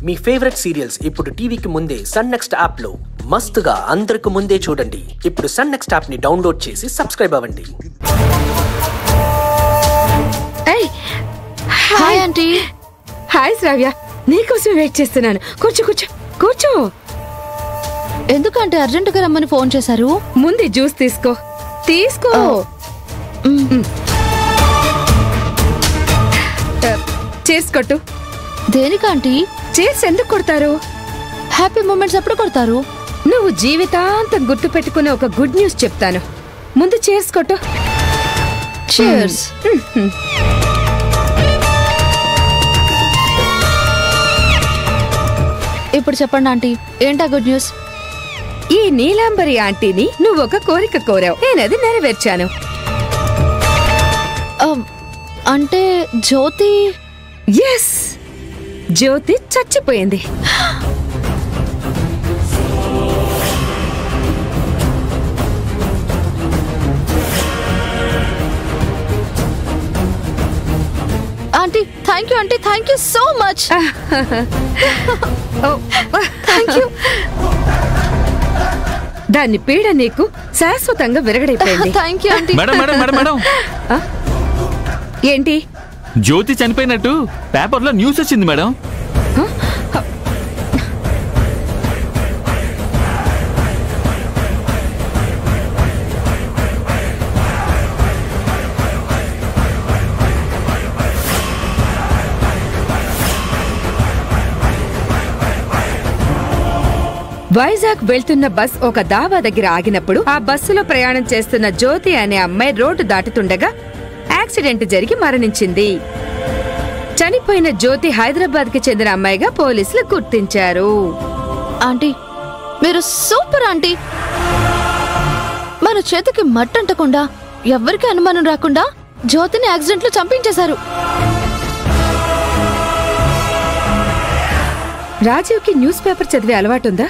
మీ favourite serials ఇప్పుడు టీవీకి ముందే సన్ నెక్స్ట్ యాప్ లో మస్తుగా అందరికి ముందే చూడండి. ఇప్పుడు సన్ నెక్స్ట్ యాప్ ని డౌన్లోడ్ చేసి సబ్స్క్రైబ్ అవ్వండి. Hi aunty. హాయ్ శ్రావ్య, నీకోసం వెయిట్ చేస్తున్నాను. కూర్చో కూర్చో కూర్చో. ఎందుకంటే అర్జెంటుగా రమ్మని ఫోన్ చేశారు? ముందు జ్యూస్ తీసుకో. తీసుకో. చేర్స్ కొట్టు. దేనికంటీ? చేర్స్ ఎందుకు కొడతారు? హ్యాపీ మూమెంట్స్ ఎప్పుడు కొడతారు? నువ్వు జీవితాంతం గుర్తు పెట్టుకునే ఒక గుడ్ న్యూస్ చెప్తాను. ముందు చేర్స్ కొట్టు. చీర్స్. ఇప్పుడు చెప్పండి ఆంటీ, ఏంటా గుడ్ న్యూస్? ఈ నీలాంబరి ఆంటీని నువ్వు ఒక కోరిక కోరావు, నేనది నెరవేర్చాను. అంటే జ్యోతి? ఎస్, జ్యోతి చచ్చిపోయింది. Aunty thank you, aunty thank you so much. Thank you. దాన్ని పీడ నీకు శాశ్వతంగా విరగడైపోయింది. Thank you aunty. Madam madam madam madam, ఏంటి? జ్యోతి చనిపోయినట్టు పేపర్లో న్యూస్ వచ్చింది మేడం. వైజాగ్ వెళ్తున్న బస్ ఒక దావా దగ్గర ఆగినప్పుడు ఆ బస్సులో ప్రయాణం చేస్తున్న జ్యోతి అనే అమ్మాయి రోడ్డు దాటుతుండగా యాక్సిడెంట్ జరిగి మరణించింది. చనిపోయిన జ్యోతి హైదరాబాద్ కి చెందిన అమ్మాయిగా పోలీసులు గుర్తించారు. ఆంటీ మీరు సూపర్ ఆంటీ. మన చేతికి మట్టంటకుండా ఎవ్వరికి అనుమానం రాకుండా జ్యోతిని యాక్సిడెంట్ లో చంపించేశారు. రాజీవ్కి న్యూస్ పేపర్ చదివే అలవాటుందా?